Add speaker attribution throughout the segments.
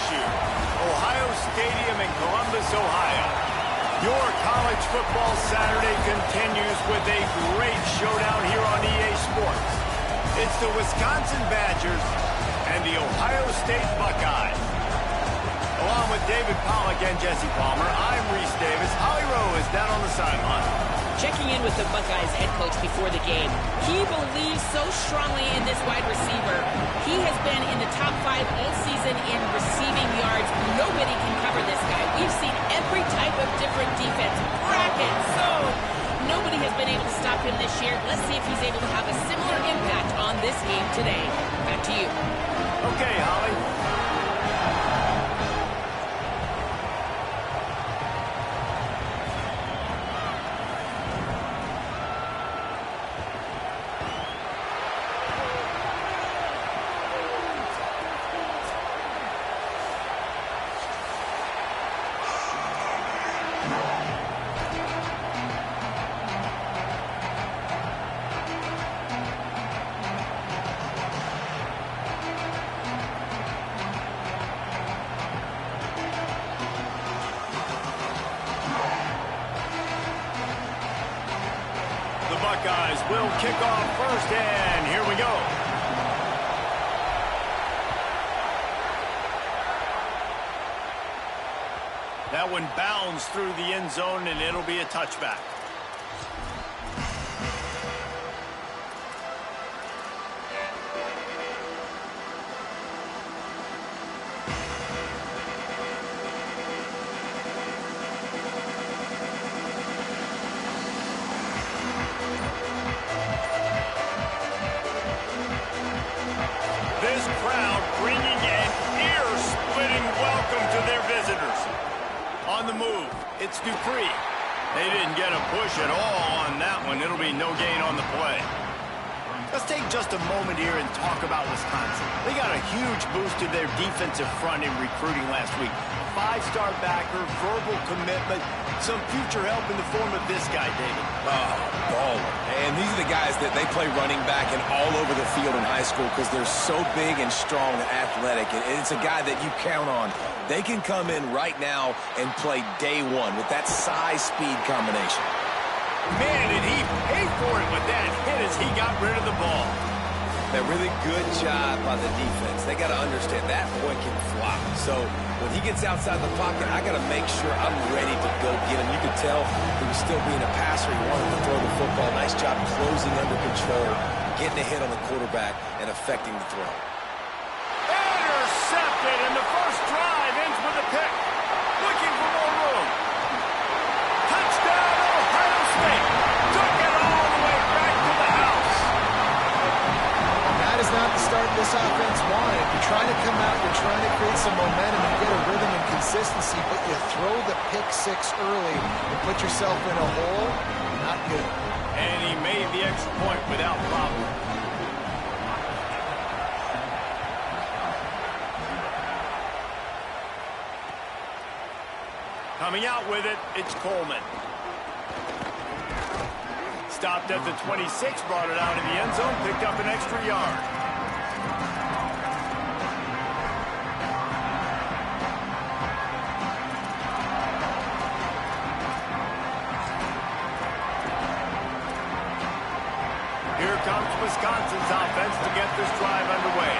Speaker 1: LSU, Ohio Stadium in Columbus, Ohio. Your college football Saturday continues with a great showdown here on EA Sports. It's the Wisconsin Badgers and the Ohio State Buckeyes. Along with David Pollack and Jesse Palmer, I'm Reese Davis. Holly Rowe is down on the sideline.
Speaker 2: Checking in with the Buckeyes head coach before the game. He believes so strongly in this wide receiver. He has been in the top 5 all season in receiving yards. Nobody can cover this guy. We've seen every type of different defense. Bracket, zone. Nobody has been able to stop him this year. Let's see if he's able to have a similar impact on this game today. Back to you.
Speaker 1: Okay, Holly. Buckeyes will kick off first, and here we go. That one bounds through the end zone, and it'll be a touchback. This crowd bringing an ear-splitting welcome to their visitors. On the move, it's Dupree. They didn't get a push at all on that one. It'll be no gain on the play. Let's take just a moment here and talk about Wisconsin. They got a huge boost to their defensive front in recruiting last week. 5-star backer, verbal commitment, some future help in the form of this guy, David.
Speaker 3: Oh, baller. And these are the guys that they play running back and all over the field in high school because they're so big and strong and athletic. And it's a guy that you count on. They can come in right now and play day one with that size-speed combination.
Speaker 1: Man, did he pay for it with that hit as he got rid of the ball.
Speaker 3: A really good job by the defense. They got to understand that boy can fly. So when he gets outside the pocket, I got to make sure I'm ready to go get him. You could tell he was still being a passer. He wanted to throw the football. Nice job closing under control, getting a hit on the quarterback, and affecting the throw.
Speaker 1: Intercepted, and the first drive ends with a pick. Looking for more room. Touchdown, Ohio State. Took it all the way back to the house.
Speaker 4: That is not the start this offense wanted. You're trying to come out, you're trying to create some momentum and get a rhythm and consistency, but you throw the pick 6 early and put yourself in a hole. Not good.
Speaker 1: And he made the extra point without problem. Coming out with it, it's Coleman. Stopped at the 26, brought it out of the end zone, picked up an extra yard. Here comes Wisconsin's offense to get this drive underway.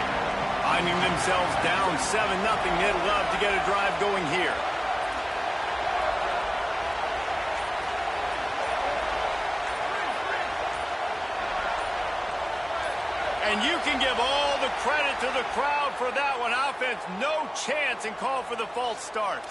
Speaker 1: Finding themselves down 7-0, they'd love to get a drive going here. And you can give all the credit to the crowd for that one. Offense, no chance, and call for the false start.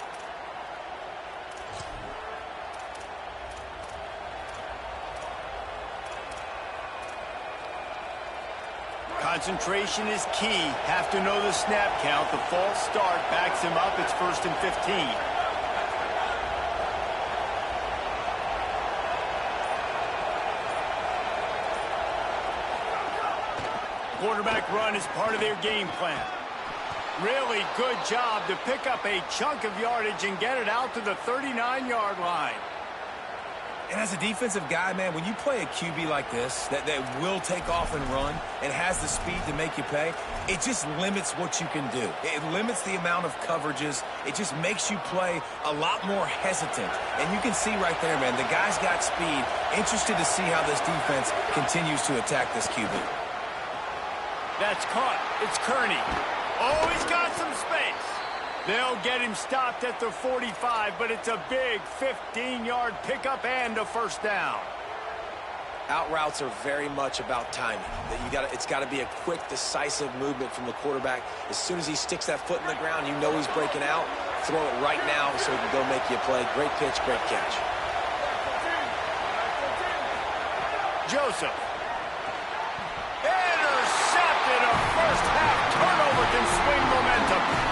Speaker 1: Concentration is key. Have to know the snap count. The false start backs him up. It's 1st and 15. Quarterback run is part of their game plan. Really good job to pick up a chunk of yardage and get it out to the 39-yard line.
Speaker 3: And as a defensive guy, man, when you play a QB like this, that will take off and run and has the speed to make you pay, it just limits what you can do. It limits the amount of coverages. It just makes you play a lot more hesitant. And you can see right there, man, the guy's got speed. Interested to see how this defense continues to attack this QB.
Speaker 1: That's caught. It's Kearney. Oh, he's got some space. They'll get him stopped at the 45, but it's a big 15-yard pickup and a first down.
Speaker 3: Out routes are very much about timing. It's got to be a quick, decisive movement from the quarterback. As soon as he sticks that foot in the ground, you know he's breaking out. Throw it right now so he can go make you a play. Great pitch, great catch.
Speaker 1: Joseph. Intercepted. A first-half turnover can swing momentum.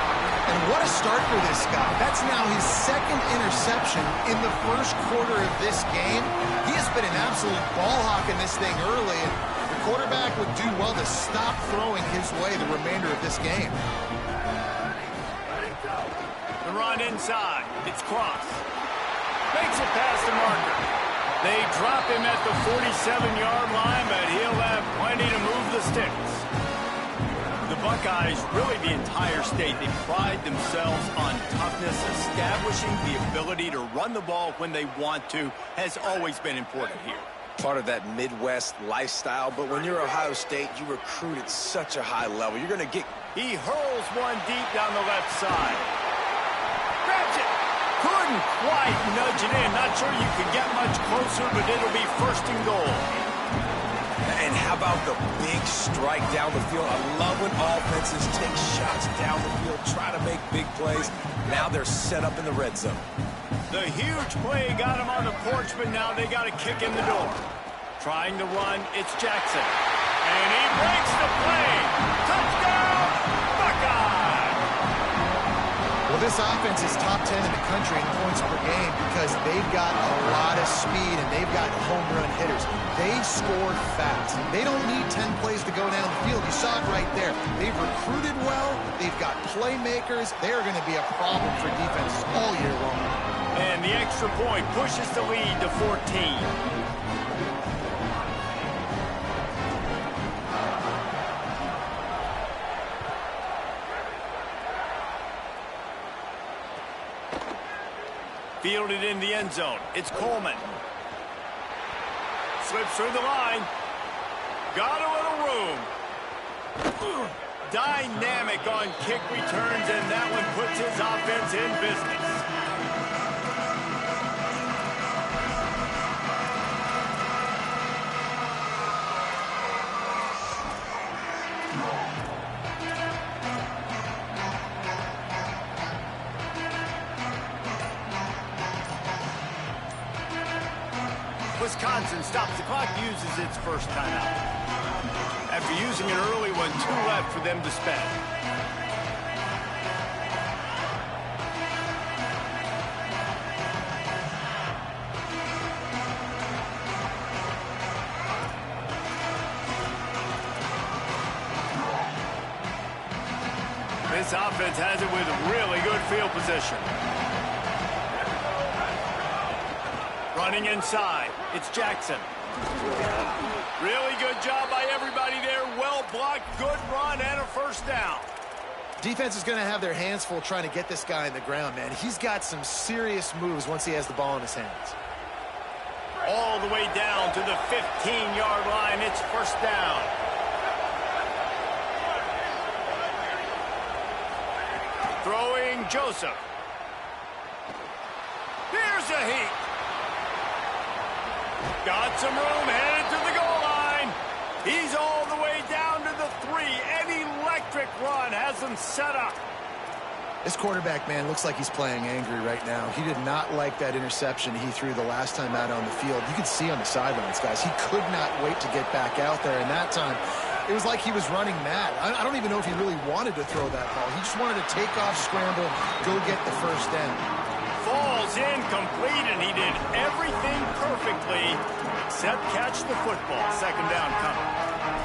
Speaker 4: And what a start for this guy. That's now his second interception in the first quarter of this game. He has been an absolute ball hawk in this thing early, and the quarterback would do well to stop throwing his way the remainder of this game.
Speaker 1: The run inside. It's Cross. Makes it past the marker. They drop him at the 47-yard line, but he'll have plenty to move the sticks. The Buckeyes, really the entire state, they pride themselves on toughness. Establishing the ability to run the ball when they want to has always been important here.
Speaker 3: Part of that Midwest lifestyle, but when you're Ohio State, you recruit at such a high level. You're going to get...
Speaker 1: He hurls one deep down the left side. Grabs it. Couldn't quite nudge it in. Not sure you could get much closer, but it'll be first and goal.
Speaker 3: And how about the big strike down the field? I love when offenses take shots down the field, try to make big plays. Now they're set up in the red zone.
Speaker 1: The huge play got him on the porch, but now they got to kick in the door. Trying to run, it's Jackson. And he breaks the play. Touchdown, Buckeye!
Speaker 4: Well, this offense is top 10 in the country in points per game because they've got a lot of speed and they've got home run hitters. They score fast. They don't need 10 plays to go down the field. You saw it right there. They've recruited well. They've got playmakers. They're going to be a problem for defenses all year long.
Speaker 1: And the extra point pushes the lead to 14. Fielded in the end zone. It's Coleman. Slips through the line. Got a little room. Dynamic on kick returns, and that one puts his offense in business. Wisconsin stops the clock, uses its first timeout. After using an early one, 2 left for them to spend. This offense has it with really good field position. Running inside, it's Jackson. Really good job by everybody there. Well blocked, good run, and a first down.
Speaker 4: Defense is going to have their hands full trying to get this guy in the ground, man. He's got some serious moves once he has the ball in his hands.
Speaker 1: All the way down to the 15-yard line. It's first down. Throwing Joseph. Here's a heat. Got some room, headed to the goal line. He's all the way down to the 3. An electric run has him set up.
Speaker 4: This quarterback, man, looks like he's playing angry right now. He did not like that interception he threw the last time out on the field. You could see on the sidelines, guys. He could not wait to get back out there, and that time it was like he was running mad. I don't even know if he really wanted to throw that ball. He just wanted to take off, scramble, go get the first down.
Speaker 1: Falls incomplete, and he did everything perfectly except catch the football. Second down coming.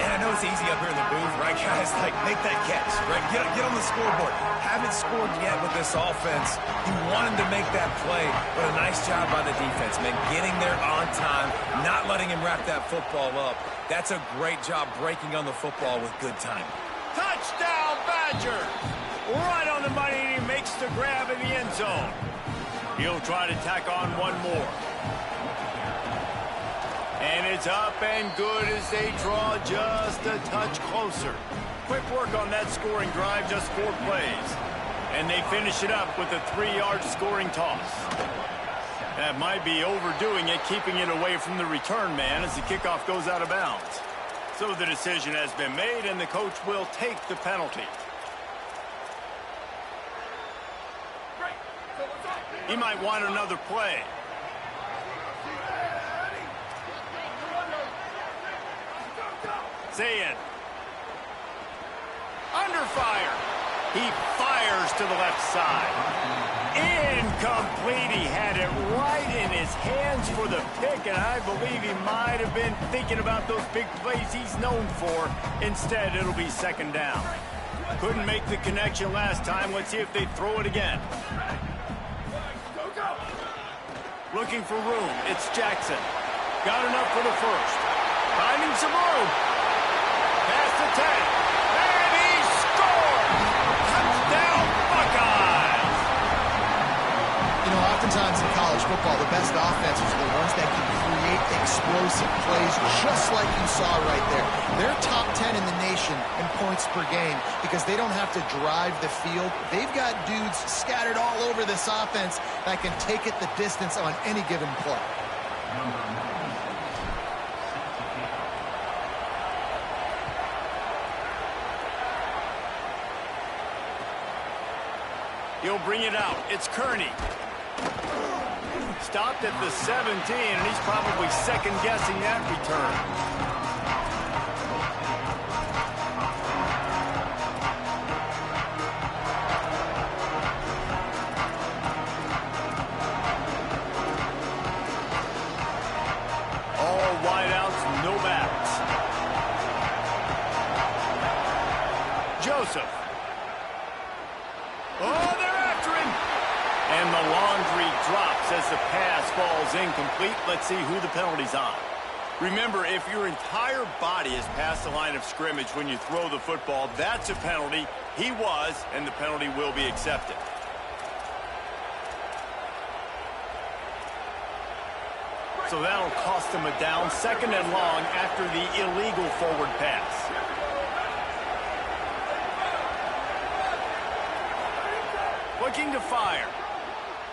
Speaker 3: And I know it's easy up here in the booth, right, guys? Like, make that catch, right? Get on the scoreboard. Haven't scored yet with this offense. You want him to make that play, but a nice job by the defense, man. Getting there on time, not letting him wrap that football up. That's a great job breaking on the football with good time.
Speaker 1: Touchdown, Badger! Right on the money, and he makes the grab in the end zone. He'll try to tack on one more. And it's up and good as they draw just a touch closer. Quick work on that scoring drive, just 4 plays. And they finish it up with a 3-yard scoring toss. That might be overdoing it, keeping it away from the return man as the kickoff goes out of bounds. So the decision has been made, and the coach will take the penalty. He might want another play. Zayn. Under fire. He fires to the left side. Incomplete. He had it right in his hands for the pick, and I believe he might have been thinking about those big plays he's known for. Instead, it'll be second down. Couldn't make the connection last time. Let's see if they throw it again. Looking for room. It's Jackson. Got enough for the first. Finding some room. Past the 10. And he scores! Touchdown, Buckeyes!
Speaker 4: You know, oftentimes in college football, the best offenses are the ones that can create explosive plays, just like you saw right there. They're top 10 in the nation in points per game because they don't have to drive the field. They've got dudes scattered all over this offense that can take it the distance on any given play.
Speaker 1: He'll bring it out. It's Kearney. Stopped at the 17, and he's probably second-guessing that return. All wideouts, no backs. Joseph. Oh, they're after him. And the laundry drops as the pass falls incomplete. Let's see who the penalty's on. Remember, if your entire body is past the line of scrimmage when you throw the football, that's a penalty. He was, and the penalty will be accepted. So that'll cost them a down, second and long after the illegal forward pass. Looking to fire.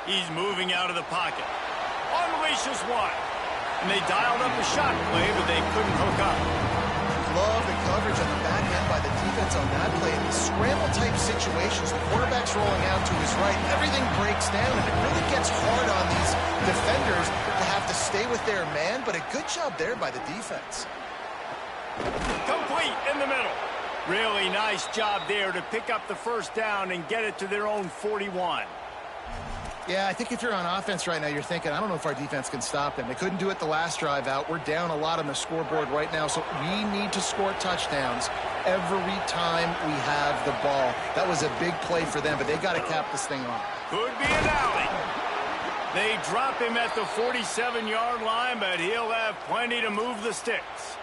Speaker 1: He's moving out of the pocket. Unleashes one. And they dialed up a shot play, but they couldn't hook up.
Speaker 4: Love the coverage on the back end by the defense on that play. In these scramble-type situations, the quarterback's rolling out to his right. Everything breaks down, and it really gets hard on these defenders to have to stay with their man, but a good job there by the defense.
Speaker 1: Complete in the middle. Really nice job there to pick up the first down and get it to their own 41.
Speaker 4: Yeah, I think if you're on offense right now, you're thinking, I don't know if our defense can stop them. They couldn't do it the last drive out. We're down a lot on the scoreboard right now, so we need to score touchdowns every time we have the ball. That was a big play for them, but they got to cap this thing off.
Speaker 1: Could be an alley. They drop him at the 47-yard line, but he'll have plenty to move the sticks.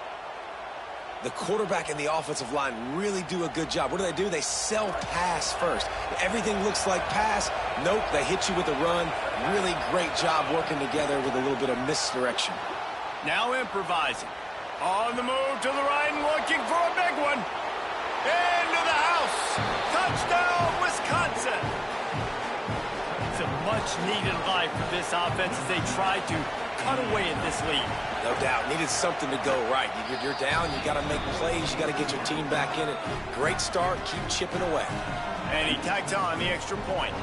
Speaker 3: The quarterback and the offensive line really do a good job. What do? They sell pass first. Everything looks like pass. Nope, they hit you with a run. Really great job working together with a little bit of misdirection.
Speaker 1: Now improvising. On the move to the right and looking for a big one. Into the house. Touchdown, Wisconsin. It's a much-needed life for this offense as they try to cut away at this lead.
Speaker 3: No doubt. Needed something to go right. You're down. You got to make plays. You got to get your team back in it. Great start. Keep chipping away.
Speaker 1: And he tacks on the extra point.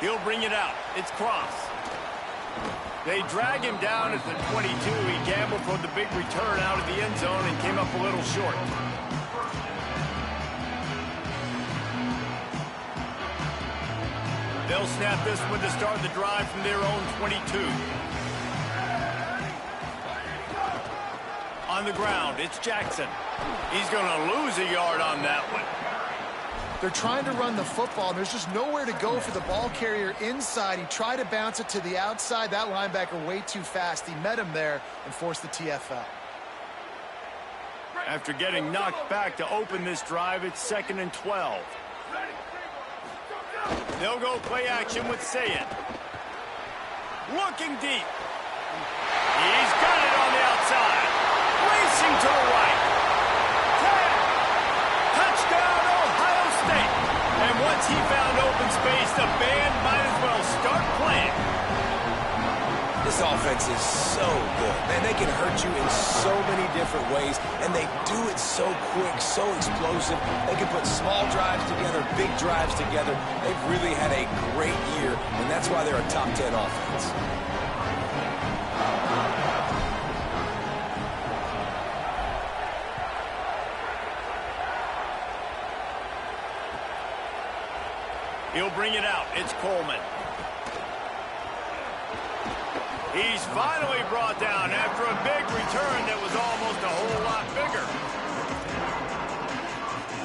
Speaker 1: He'll bring it out. It's Cross. They drag him down at the 22. He gambled for the big return out of the end zone and came up a little short. They'll snap this one to start the drive from their own 22. On the ground, it's Jackson. He's going to lose a yard on that one.
Speaker 4: They're trying to run the football. There's just nowhere to go for the ball carrier inside. He tried to bounce it to the outside. That linebacker way too fast. He met him there and forced the TFL.
Speaker 1: After getting knocked back to open this drive, it's 2nd and 12. They'll go play action with Sayed. Looking deep. He's got it on the outside. Racing to the right. Touchdown, Ohio State. And once he found open space, the band might as well start playing.
Speaker 3: This offense is so good. Man, they can hurt you in so many different ways, and they do it so quick, so explosive. They can put small drives together, big drives together. They've really had a great year, and that's why they're a top 10 offense.
Speaker 1: He'll bring it out. It's Coleman. He's finally brought down after a big return that was almost a whole lot bigger.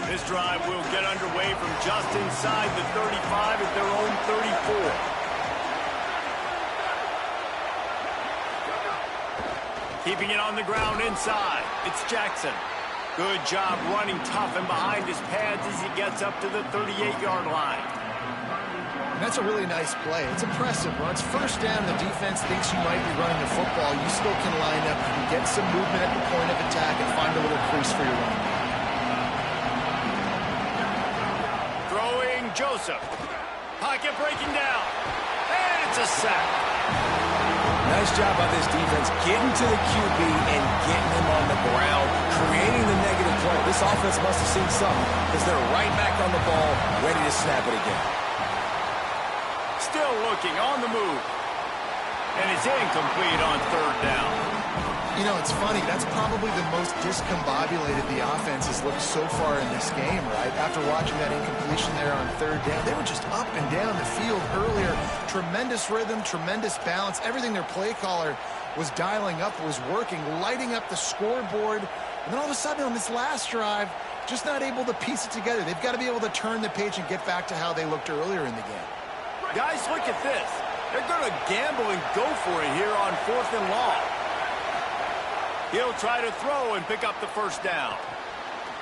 Speaker 1: This drive will get underway from just inside the 35 at their own 34. Keeping it on the ground inside. It's Jackson. Good job running tough and behind his pads as he gets up to the 38-yard line.
Speaker 4: And that's a really nice play. It's impressive. Once first down, the defense thinks you might be running the football. You still can line up. You can get some movement at the point of attack and find a little crease for your run.
Speaker 1: Throwing Joseph. Pocket breaking down. And it's a sack.
Speaker 3: Nice job by this defense getting to the QB and getting him on the ground, creating the negative play. This offense must have seen something because they're right back on the ball, ready to snap it again.
Speaker 1: Still looking on the move. And it's incomplete on 3rd down.
Speaker 4: You know, it's funny. That's probably the most discombobulated the offense has looked so far in this game, right? After watching that incompletion there on 3rd down, they were just up and down the field earlier. Tremendous rhythm, tremendous balance. Everything their play caller was dialing up was working, lighting up the scoreboard. And then all of a sudden on this last drive, just not able to piece it together. They've got to be able to turn the page and get back to how they looked earlier in the game.
Speaker 1: Guys, look at this. They're going to gamble and go for it here on 4th and long. He'll try to throw and pick up the first down.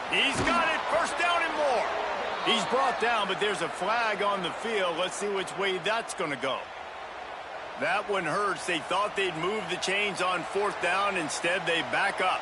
Speaker 1: He's got it. First down and more. He's brought down, but there's a flag on the field. Let's see which way that's going to go. That one hurts. They thought they'd move the chains on 4th down. Instead, they back up.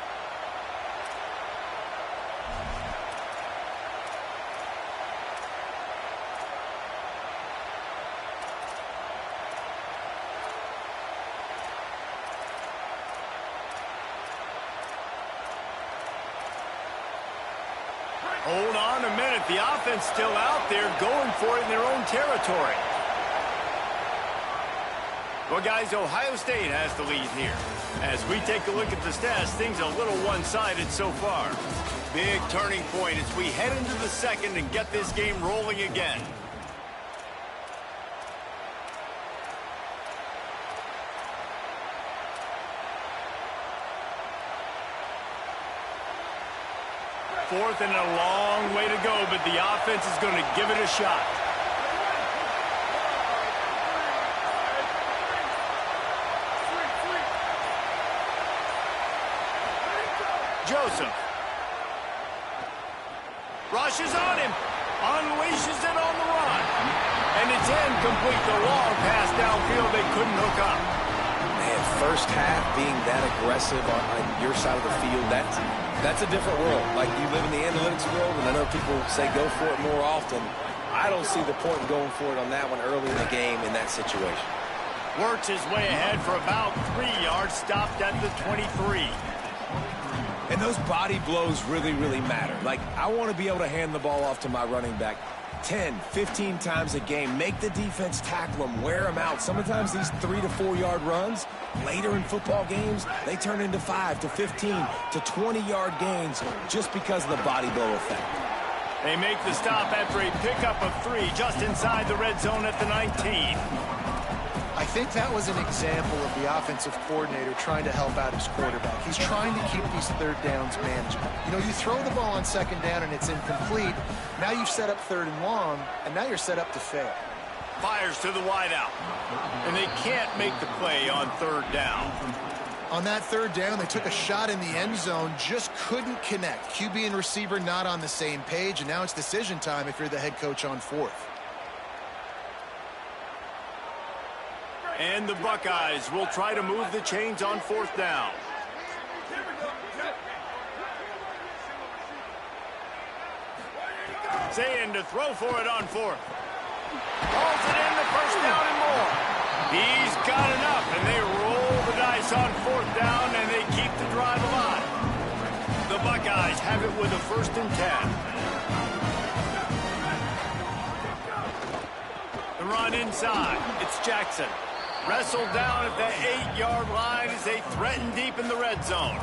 Speaker 1: Hold on a minute. The offense still out there going for it in their own territory. Well, guys, Ohio State has the lead here. As we take a look at the stats, things are a little one-sided so far. Big turning point as we head into the second and get this game rolling again. Fourth and a long way to go, but the offense is going to give it a shot. Joseph. Rushes on him. Unleashes it on the run. And it's incomplete. The long pass downfield they couldn't hook up.
Speaker 3: Man, first half being that aggressive on your side of the field, that's a different world. Like, you live in the analytics world, and I know people say go for it more often. I don't see the point in going for it on that one early in the game in that situation.
Speaker 1: Works his way ahead for about 3 yards, stopped at the 23.
Speaker 3: And those body blows really, really matter. Like, I want to be able to hand the ball off to my running back 10, 15 times a game. Make the defense tackle them, wear them out. Sometimes these 3 to 4 yard runs, later in football games, they turn into 5 to 15 to 20-yard gains just because of the body blow effect.
Speaker 1: They make the stop after a pickup of 3 just inside the red zone at the 19.
Speaker 4: I think that was an example of the offensive coordinator trying to help out his quarterback. He's trying to keep these third downs manageable. You know, you throw the ball on second down and it's incomplete. Now you've set up third and long, and now you're set up to fail.
Speaker 1: Fires to the wideout, and they can't make the play on third down.
Speaker 4: On that third down, they took a shot in the end zone, just couldn't connect. QB and receiver not on the same page, and now it's decision time if you're the head coach on fourth.
Speaker 1: And the Buckeyes will try to move the chains on fourth down. Zayn to throw for it on fourth. Hauls it in the first down and more. He's got enough, and they roll the dice on fourth down, and they keep the drive alive. The Buckeyes have it with a 1st and 10. The run inside. It's Jackson. Wrestled down at the 8-yard line as they threaten deep in the red zone.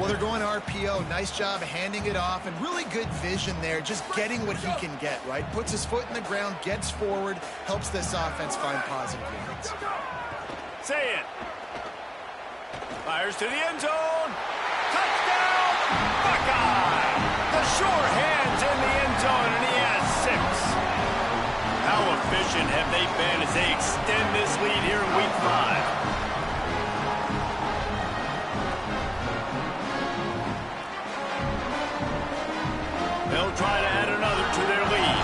Speaker 4: Well, they're going RPO. Nice job handing it off, and really good vision there, just getting what he can get, right? Puts his foot in the ground, gets forward, helps this offense find positive yards.
Speaker 1: Say it. Fires to the end zone. Touchdown, Buckeye! The sure hands in the end zone, and he has 6. How efficient have they been as they extend this lead here in Week 5? They'll try to add another to their lead.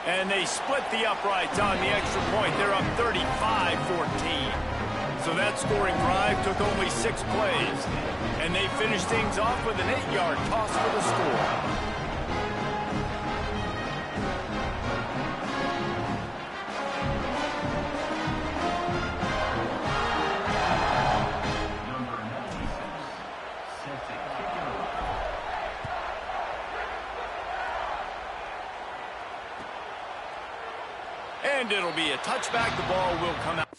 Speaker 1: And they split the uprights on the extra point. They're up 35-14. So that scoring drive took only 6 plays. And they finished things off with an 8-yard toss for the score. And it'll be a touchback. The ball will come out.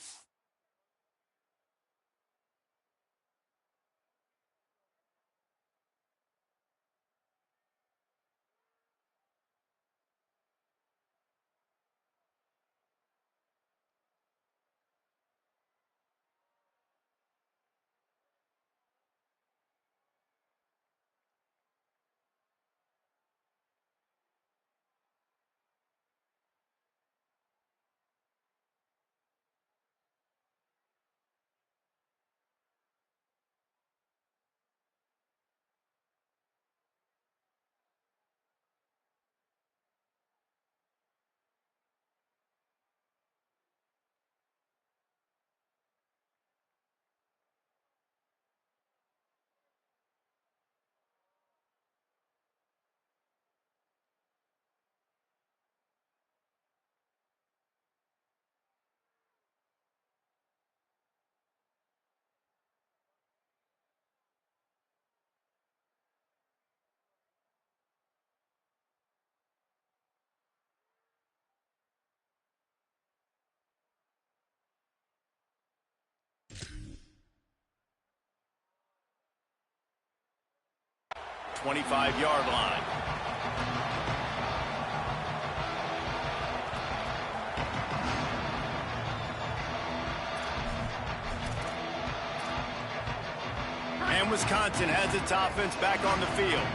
Speaker 1: .25-yard line. And Wisconsin has its offense back on the field.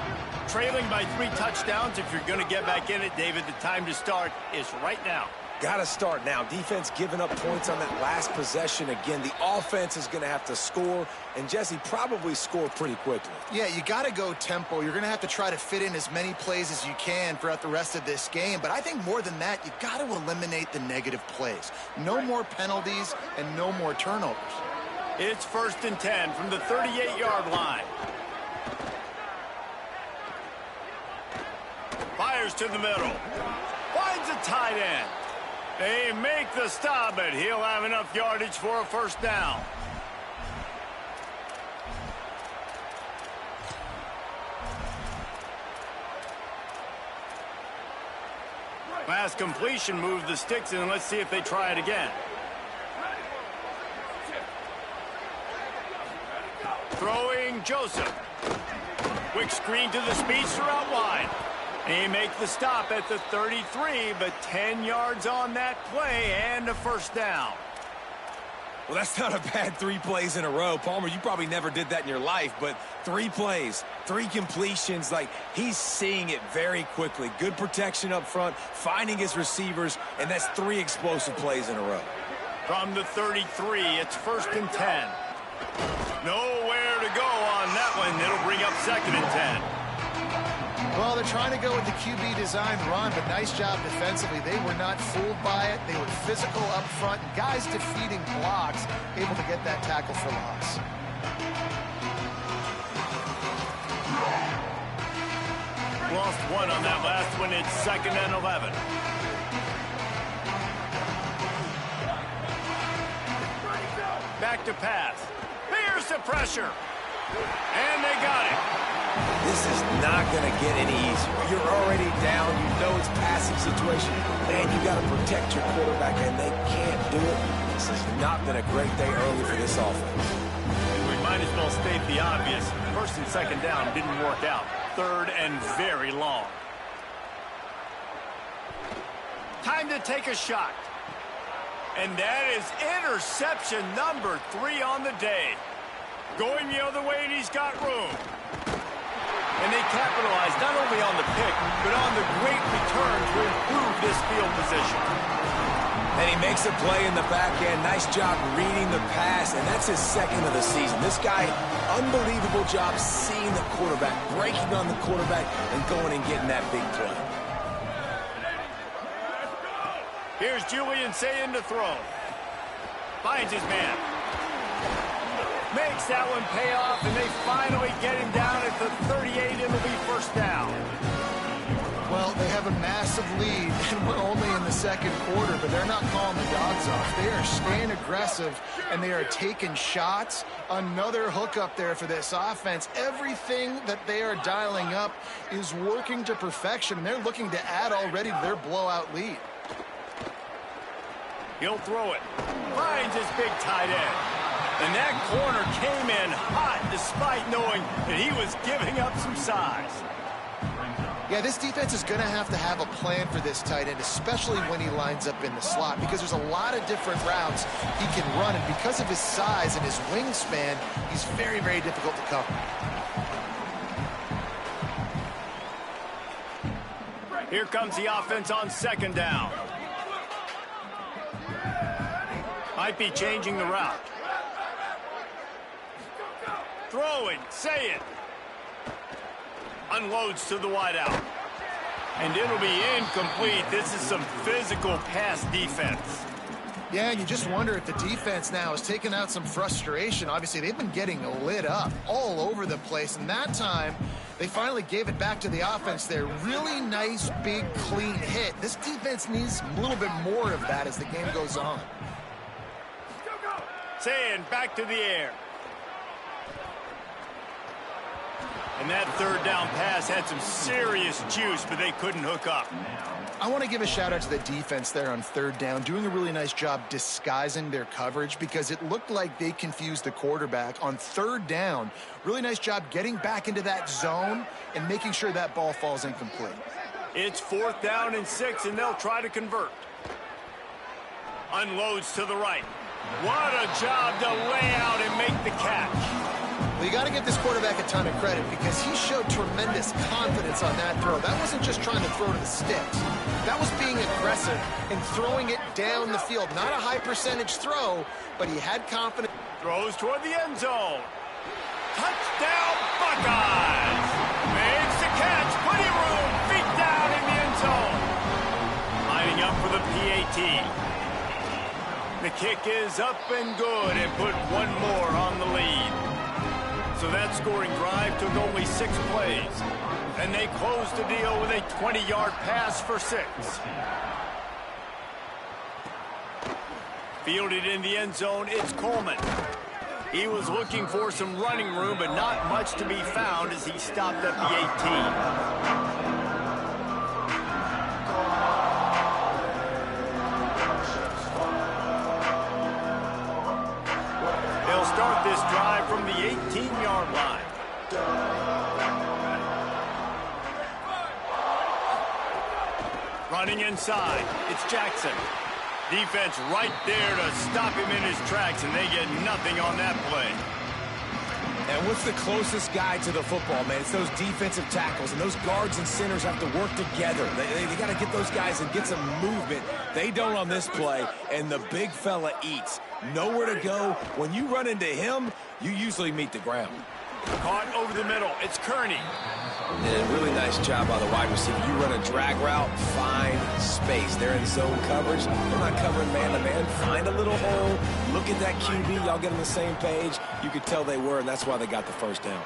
Speaker 1: Trailing by 3 touchdowns. If you're going to get back in it, David, the time to start is right now.
Speaker 3: Got to start now. Defense giving up points on that last possession. Again, the offense is going to have to score, and Jesse probably score pretty quickly.
Speaker 4: Yeah, you got to go tempo. You're going to have to try to fit in as many plays as you can throughout the rest of this game. But I think more than that, you got to eliminate the negative plays. No more penalties and no more turnovers.
Speaker 1: It's 1st and 10 from the 38-yard line. Fires to the middle. Finds a tight end. They make the stop, but he'll have enough yardage for a 1st down. pass completion moved the sticks, and let's see if they try it again. Throwing Joseph. Quick screen to the speedster out wide. He makes the stop at the 33, but 10 yards on that play and a first down.
Speaker 3: Well, that's not a bad 3 plays in a row. Palmer, you probably never did that in your life, but 3 plays, 3 completions, like he's seeing it very quickly. Good protection up front, finding his receivers, and that's 3 explosive plays in a row.
Speaker 1: From the 33, it's 1st and 10. Nowhere to go on that one. It'll bring up 2nd and 10.
Speaker 4: Well, they're trying to go with the QB design run, but nice job defensively. They were not fooled by it. They were physical up front. Guys defeating blocks, able to get that tackle for loss.
Speaker 1: Lost 1 on that last one. It's 2nd and 11. Back to pass. Here's the pressure. And they got it.
Speaker 3: This is not going to get any easier. You're already down. You know it's passing situation. Man, you got to protect your quarterback, and they can't do it. This has not been a great day early for this offense.
Speaker 1: We might as well state the obvious. 1st and 2nd down didn't work out. 3rd and very long. Time to take a shot. And that is interception number 3 on the day. Going the other way, and he's got room. And they capitalized not only on the pick, but on the great return to improve this field position.
Speaker 3: And he makes a play in the back end. Nice job reading the pass, and that's his 2nd of the season. This guy, unbelievable job seeing the quarterback, breaking on the quarterback, and going and getting that big play.
Speaker 1: Here's Julian saying to throw. Finds his man. Makes that one pay off, and they finally get him down at the 38. It'll be 1st down.
Speaker 4: Well, they have a massive lead, and we're only in the 2nd quarter, but they're not calling the dogs off. They are staying aggressive, and they are taking shots. Another hook up there for this offense. Everything that they are dialing up is working to perfection. They're looking to add already to their blowout lead.
Speaker 1: He'll throw it. Finds his big tight end. And that corner came in hot despite knowing that he was giving up some size.
Speaker 4: Yeah, this defense is going to have a plan for this tight end, especially when he lines up in the slot, because there's a lot of different routes he can run, and because of his size and his wingspan, he's very, very difficult to cover.
Speaker 1: Here comes the offense on 2nd down. Might be changing the route. Throwing, say it. Unloads to the wideout. And it'll be incomplete. This is some physical pass defense.
Speaker 4: Yeah, you just wonder if the defense now has taken out some frustration. Obviously, they've been getting lit up all over the place. And that time, they finally gave it back to the offense there. Really nice, big, clean hit. This defense needs a little bit more of that as the game goes on.
Speaker 1: Saying back to the air. And that 3rd down pass had some serious juice, but they couldn't hook up.
Speaker 4: I want to give a shout out to the defense there on 3rd down, doing a really nice job disguising their coverage because it looked like they confused the quarterback on 3rd down. Really nice job getting back into that zone and making sure that ball falls incomplete.
Speaker 1: It's 4th down and 6, and they'll try to convert. Unloads to the right. What a job to lay out and make the catch.
Speaker 4: Well, you got to give this quarterback a ton of credit because he showed tremendous confidence on that throw. That wasn't just trying to throw to the sticks. That was being aggressive and throwing it down the field. Not a high percentage throw, but he had confidence.
Speaker 1: Throws toward the end zone. Touchdown, Buckeyes! Makes the catch. Plenty of room. Feet down in the end zone. Lining up for the PAT. The kick is up and good and put one more on the lead. So that scoring drive took only 6 plays. And they closed the deal with a 20-yard pass for 6. Fielded in the end zone, it's Coleman. He was looking for some running room, but not much to be found as he stopped at the 18. this drive from the 18-yard line. Running inside, it's Jackson. Defense right there to stop him in his tracks, and they get nothing on that play.
Speaker 3: And what's the closest guy to the football, man? It's those defensive tackles, and those guards and centers have to work together. They got to get those guys and get some movement. They don't on this play, and the big fella eats. Nowhere to go. When you run into him, you usually meet the ground.
Speaker 1: Caught over the middle. It's Kearney.
Speaker 3: And a really nice job by the wide receiver. You run a drag route, find space. They're in zone coverage. They're not covering man-to-man. Find a little hole. Look at that QB. Y'all get on the same page. You could tell they were, and that's why they got the first down.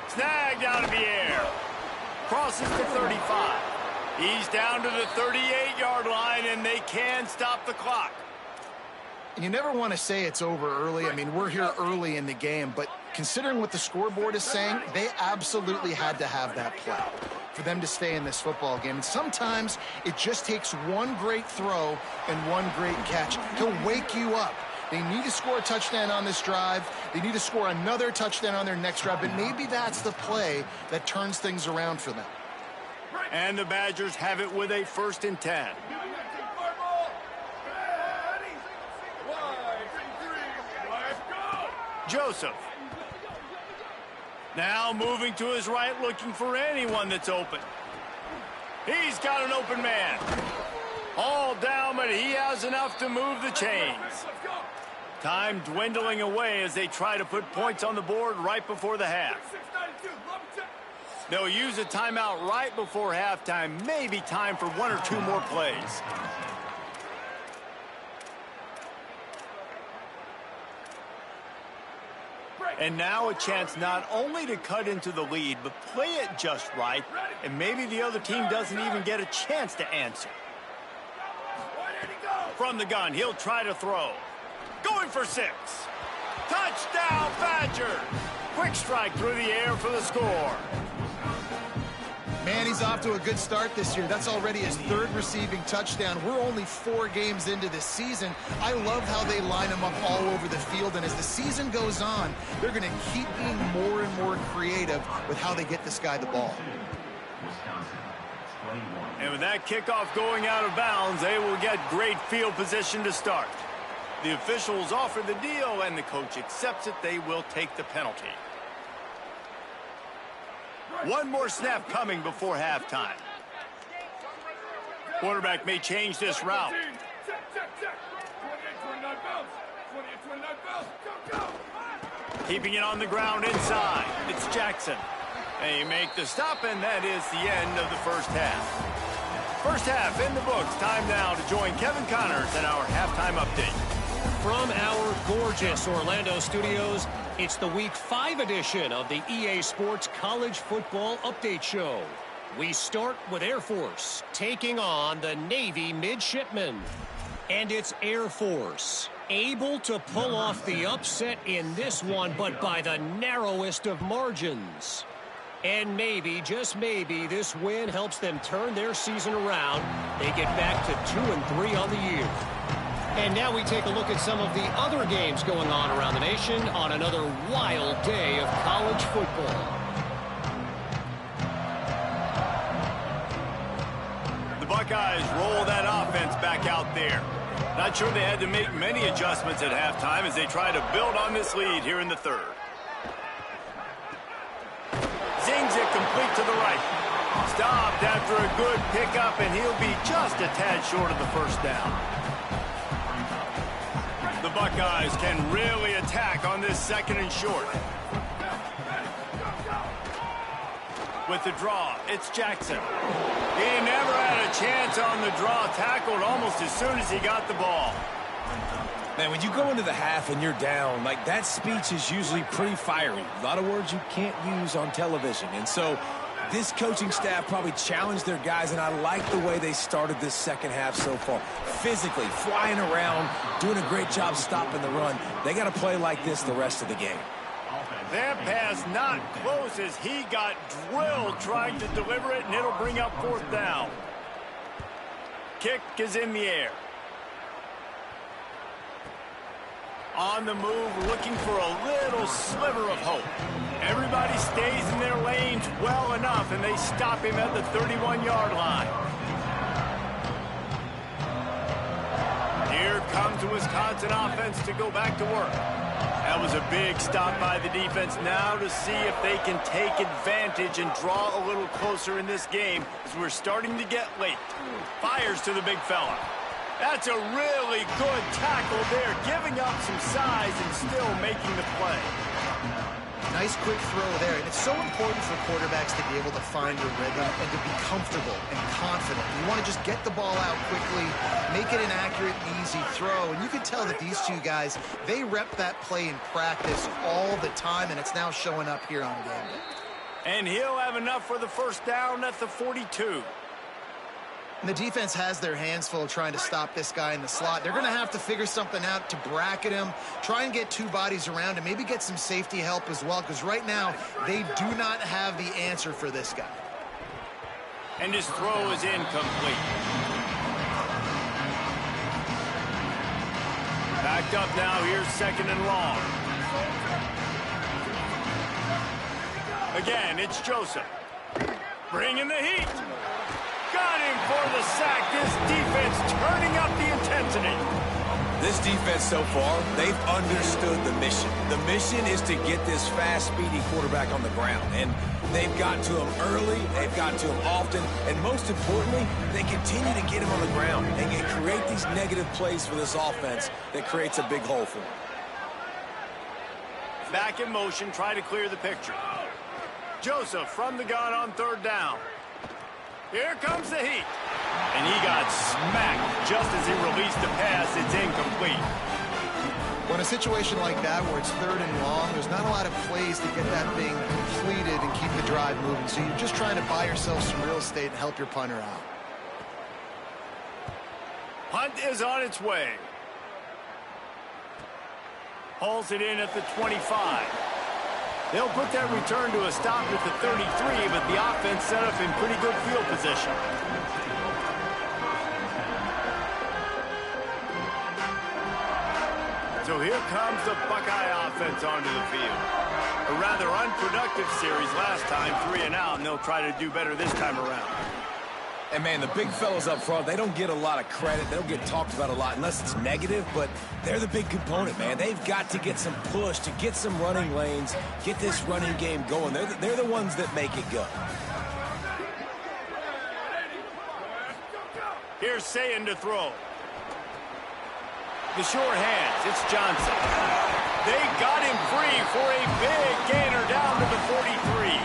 Speaker 1: Snagged out of the air. Crosses to 35. He's down to the 38-yard line, and they can stop the clock.
Speaker 4: And you never want to say it's over early. I mean, we're here early in the game, but considering what the scoreboard is saying, they absolutely had to have that play for them to stay in this football game. And sometimes it just takes one great throw and one great catch to wake you up. They need to score a touchdown on this drive. They need to score another touchdown on their next drive, but maybe that's the play that turns things around for them.
Speaker 1: And the Badgers have it with a 1st and 10. Joseph. Now moving to his right, looking for anyone that's open. He's got an open man. All down, but he has enough to move the chains. Time dwindling away as they try to put points on the board right before the half. They'll use a timeout right before halftime. Maybe time for 1 or 2 more plays. And now a chance not only to cut into the lead, but play it just right, and maybe the other team doesn't even get a chance to answer. From the gun, he'll try to throw. Going for 6. Touchdown, Badger! Quick strike through the air for the score.
Speaker 4: Man, he's off to a good start this year. That's already his 3rd receiving touchdown. We're only 4 games into this season. I love how they line him up all over the field, and as the season goes on, they're going to keep being more and more creative with how they get this guy the ball.
Speaker 1: And with that kickoff going out of bounds, they will get great field position to start. The officials offer the deal, and the coach accepts it. They will take the penalty. One more snap coming before halftime. Quarterback may change this route. Keeping it on the ground inside. It's Jackson. They make the stop, and that is the end of the first half. First half in the books. Time now to join Kevin Connors in our halftime update.
Speaker 5: From our gorgeous Orlando studios, it's the Week 5 edition of the EA Sports College Football Update Show. We start with Air Force taking on the Navy Midshipmen. And it's Air Force able to pull off the upset in this one, but by the narrowest of margins. And maybe, just maybe, this win helps them turn their season around. They get back to 2-3 on the year. And now we take a look at some of the other games going on around the nation on another wild day of college football.
Speaker 1: The Buckeyes roll that offense back out there. Not sure they had to make many adjustments at halftime as they try to build on this lead here in the 3rd. Zings it complete to the right. Stopped after a good pickup, and he'll be just a tad short of the first down. The Buckeyes can really attack on this 2nd and short. With the draw, it's Jackson. He never had a chance on the draw, tackled almost as soon as he got the ball.
Speaker 3: Man, when you go into the half and you're down, like that speech is usually pretty fiery. A lot of words you can't use on television. And so this coaching staff probably challenged their guys, and I like the way they started this 2nd half so far. Physically, flying around, doing a great job stopping the run. They got to play like this the rest of the game.
Speaker 1: That pass not close as he got drilled trying to deliver it, and it'll bring up 4th down. Kick is in the air. On the move, looking for a little sliver of hope. Everybody stays in their lanes well enough, and they stop him at the 31-yard line. Here comes the Wisconsin offense to go back to work. That was a big stop by the defense. Now to see if they can take advantage and draw a little closer in this game as we're starting to get late. Fires to the big fella. That's a really good tackle there, giving up some size and still making the play.
Speaker 4: Nice quick throw there, and it's so important for quarterbacks to be able to find your rhythm and to be comfortable and confident. You want to just get the ball out quickly, make it an accurate and easy throw, and you can tell that these two guys, they rep that play in practice all the time, and it's now showing up here on game day.
Speaker 1: And he'll have enough for the first down at the 42.
Speaker 4: And the defense has their hands full trying to stop this guy in the slot. They're going to have to figure something out to bracket him, try and get two bodies around him, maybe get some safety help as well, because right now they do not have the answer for this guy.
Speaker 1: And his throw is incomplete. Backed up now, here's second and long. Again, it's Joseph. Bringing the heat. Got him for the sack. This defense turning up the intensity.
Speaker 3: This defense so far, they've understood the mission. The mission is to get this fast, speedy quarterback on the ground. And they've got to him early, they've got to him often, and most importantly, they continue to get him on the ground and create these negative plays for this offense that creates a big hole for them.
Speaker 1: Back in motion, try to clear the picture. Joseph from the gun on third down. Here comes the heat. And he got smacked just as he released the pass. It's incomplete.
Speaker 4: Well, in a situation like that where it's third and long, there's not a lot of plays to get that thing completed and keep the drive moving. So you're just trying to buy yourself some real estate and help your punter out.
Speaker 1: Punt is on its way. Hauls it in at the 25. They'll put that return to a stop at the 33, but the offense set up in pretty good field position. So here comes the Buckeye offense onto the field. A rather unproductive series last time, 3 and out, and they'll try to do better this time around.
Speaker 3: And, man, the big fellas up front, they don't get a lot of credit. They don't get talked about a lot unless it's negative, but they're the big component, man. They've got to get some push, to get some running lanes, get this running game going. They're the ones that make it go.
Speaker 1: Here's Sayin to throw. The short hands, it's Johnson. They got him free for a big gainer down to the 43.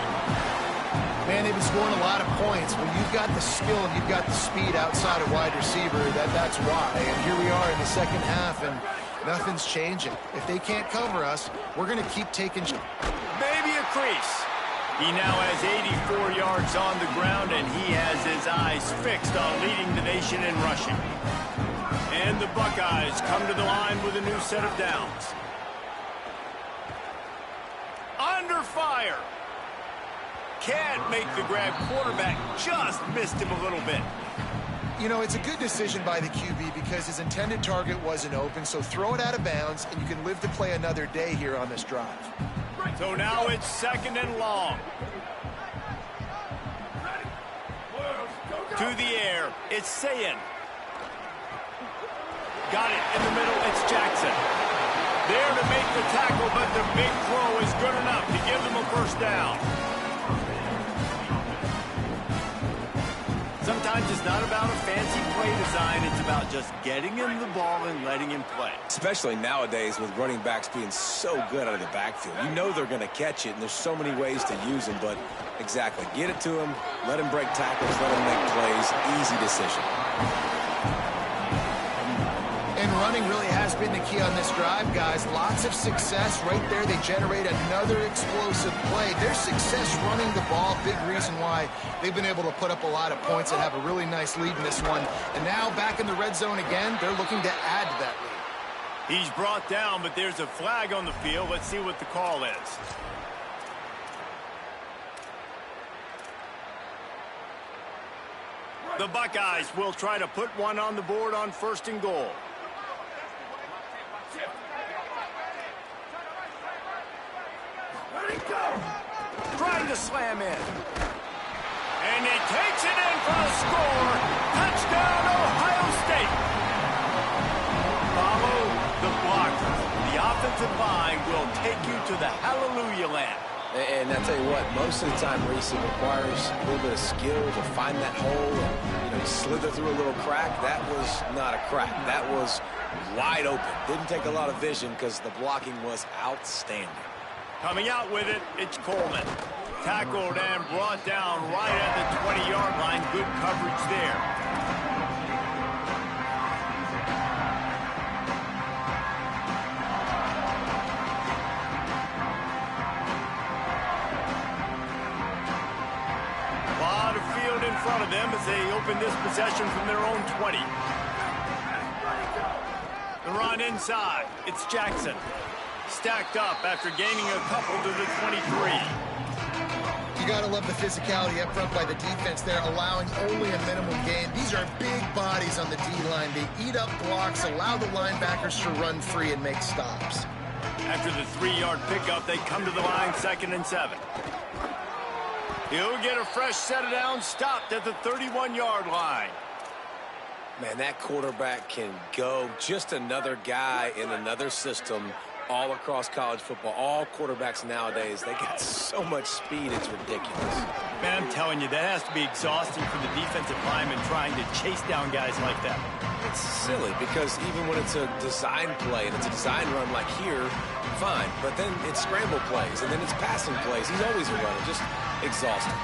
Speaker 4: Man, they've been scoring a lot of points. When you've got the skill and you've got the speed outside of wide receiver, that's why. And here we are in the second half, and nothing's changing. If they can't cover us, we're going to keep taking...
Speaker 1: Maybe a crease. He now has 84 yards on the ground, and he has his eyes fixed on leading the nation in rushing. And the Buckeyes come to the line with a new set of downs. Under fire. Can't make the grab. Quarterback just missed him a little bit.
Speaker 4: You know, it's a good decision by the QB because his intended target wasn't open, so throw it out of bounds, and you can live to play another day here on this drive.
Speaker 1: So now it's second and long. To the air, it's Sayin. Got it in the middle, it's Jackson. There to make the tackle, but the big throw is good enough to give them a first down. Sometimes it's not about a fancy play design. It's about just getting him the ball and letting him play.
Speaker 3: Especially nowadays with running backs being so good out of the backfield. You know they're going to catch it, and there's so many ways to use them. But exactly, get it to him, let him break tackles, let him make plays. Easy decision.
Speaker 4: And running really has been the key on this drive, guys. Lots of success right there. They generate another explosive play. Their success running the ball, big reason why they've been able to put up a lot of points and have a really nice lead in this one. And now back in the red zone again, they're looking to add to that lead.
Speaker 1: He's brought down, but there's a flag on the field. Let's see what the call is. The Buckeyes will try to put one on the board on first and goal.
Speaker 3: slam in.
Speaker 1: And he takes it in for a score. Touchdown, Ohio State. Follow the blocker. The offensive line will take you to the hallelujah land.
Speaker 3: And I tell you what, most of the time, Reese, it requires a little bit of skill to find that hole and, slither through a little crack. That was not a crack. That was wide open. Didn't take a lot of vision because the blocking was outstanding.
Speaker 1: Coming out with it, it's Coleman. Tackled and brought down right at the 20-yard line. Good coverage there. A lot of field in front of them as they open this possession from their own 20. The run inside. It's Jackson. Stacked up after gaining a couple to the 23.
Speaker 4: You got to love the physicality up front by the defense there, allowing only a minimum gain. These are big bodies on the D-line. They eat up blocks, allow the linebackers to run free and make stops.
Speaker 1: After the 3-yard pickup, they come to the line 2nd and 7. He'll get a fresh set of downs, stopped at the 31-yard line.
Speaker 3: Man, that quarterback can go. Just another guy in another system all across college football. All quarterbacks nowadays, they got so much speed, it's ridiculous.
Speaker 1: Man, I'm telling you, that has to be exhausting for the defensive lineman trying to chase down guys like that.
Speaker 3: It's silly because even when it's a design play and it's a design run like here, fine. But then it's scramble plays and then it's passing plays. He's always a runner, just exhausting.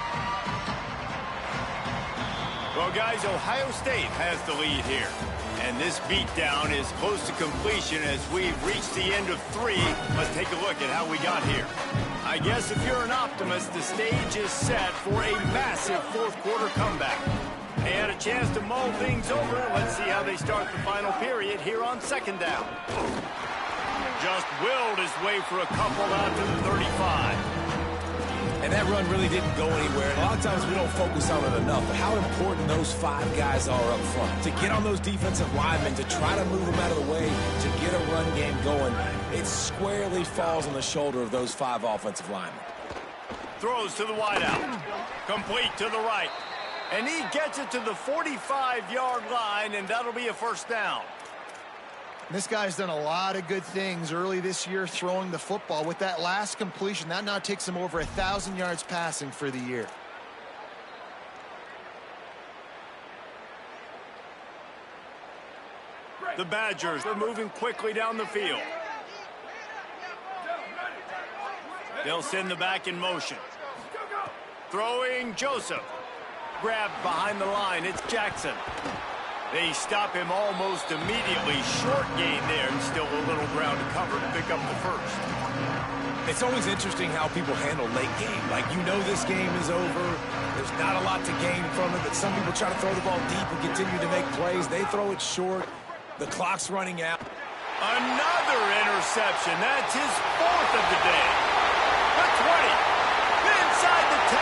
Speaker 1: Well, guys, Ohio State has the lead here. And this beatdown is close to completion as we've reached the end of 3. Let's take a look at how we got here. I guess if you're an optimist, the stage is set for a massive fourth-quarter comeback. They had a chance to mull things over. Let's see how they start the final period here on 2nd down. Just willed his way for a couple out to the 35.
Speaker 3: And that run really didn't go anywhere. And a lot of times we don't focus on it enough. But how important those 5 guys are up front. To get on those defensive linemen, to try to move them out of the way, to get a run game going, it squarely falls on the shoulder of those 5 offensive linemen.
Speaker 1: Throws to the wideout. Complete to the right. And he gets it to the 45-yard line, and that'll be a first down.
Speaker 4: This guy's done a lot of good things early this year throwing the football. With that last completion, that now takes him over 1,000 yards passing for the year.
Speaker 1: The Badgers are moving quickly down the field. They'll send the back in motion. Throwing Joseph. Grabbed behind the line. It's Jackson. They stop him almost immediately. Short gain there and still a little ground to cover to pick up the first.
Speaker 3: It's always interesting how people handle late game. Like, this game is over. There's not a lot to gain from it, but some people try to throw the ball deep and continue to make plays. They throw it short. The clock's running out.
Speaker 1: Another interception. That's his 4th of the day. The 20. Inside the 10.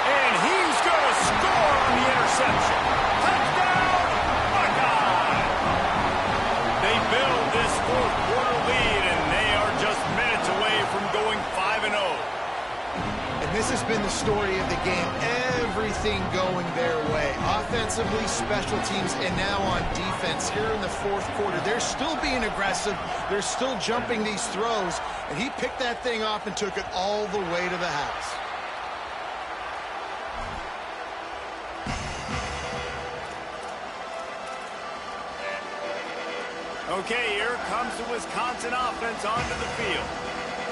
Speaker 1: And he's going to score on the interception. Touchdown, Buckeye! They build this fourth-quarter lead, and they are just minutes away from going 5-0.
Speaker 4: And this has been the story of the game. Everything going their way. Offensively, special teams, and now on defense here in the fourth quarter. They're still being aggressive. They're still jumping these throws. And he picked that thing off and took it all the way to the house.
Speaker 1: Okay, here comes the Wisconsin offense onto the field.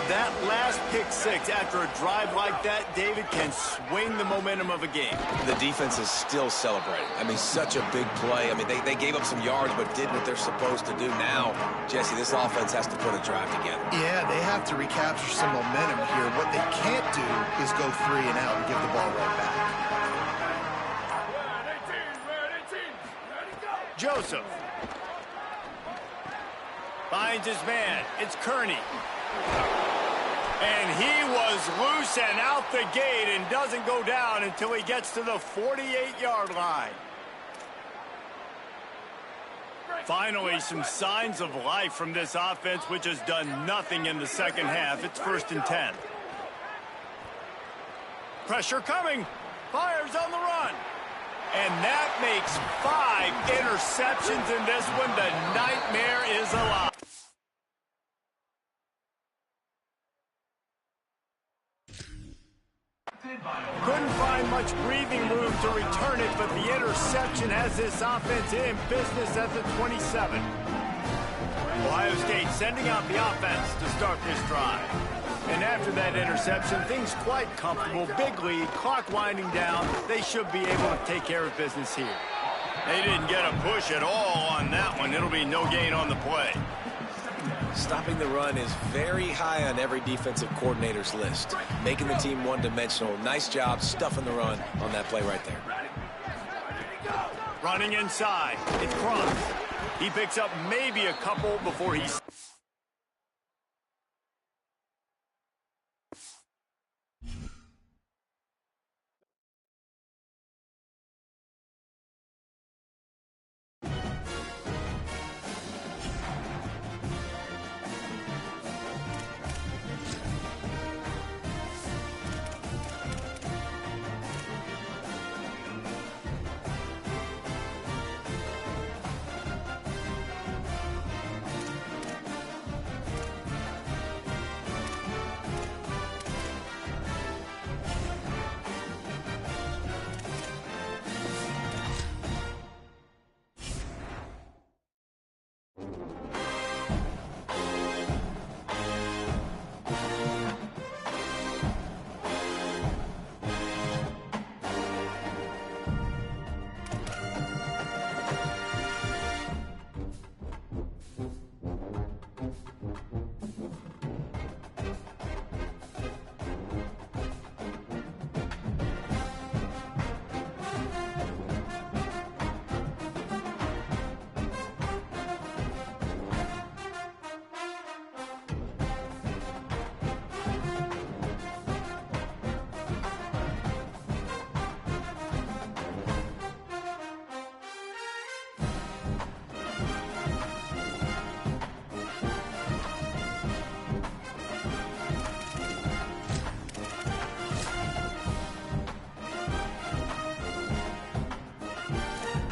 Speaker 1: That last pick 6 after a drive like that, David, can swing the momentum of a game.
Speaker 3: The defense is still celebrating. I mean, such a big play. I mean, they gave up some yards but did what they're supposed to do. Now, Jesse, this offense has to put a drive together.
Speaker 4: Yeah, they have to recapture some momentum here. What they can't do is go 3 and out and give the ball right back.
Speaker 1: Joseph. Finds his man. It's Kearney. And he was loose and out the gate and doesn't go down until he gets to the 48-yard line. Finally, some signs of life from this offense, which has done nothing in the second half. It's 1st and 10. Pressure coming. Fires on the run. And that makes 5 interceptions in this one. The nightmare is alive. Couldn't find much breathing room to return it, but the interception has this offense in business at the 27. Ohio State sending out the offense to start this drive. And after that interception, things quite comfortable. Big lead, clock winding down. They should be able to take care of business here. They didn't get a push at all on that one. It'll be no gain on the play.
Speaker 3: Stopping the run is very high on every defensive coordinator's list. Making the team one-dimensional. Nice job stuffing the run on that play right there.
Speaker 1: Running inside. It's Crump. He picks up maybe a couple before he's...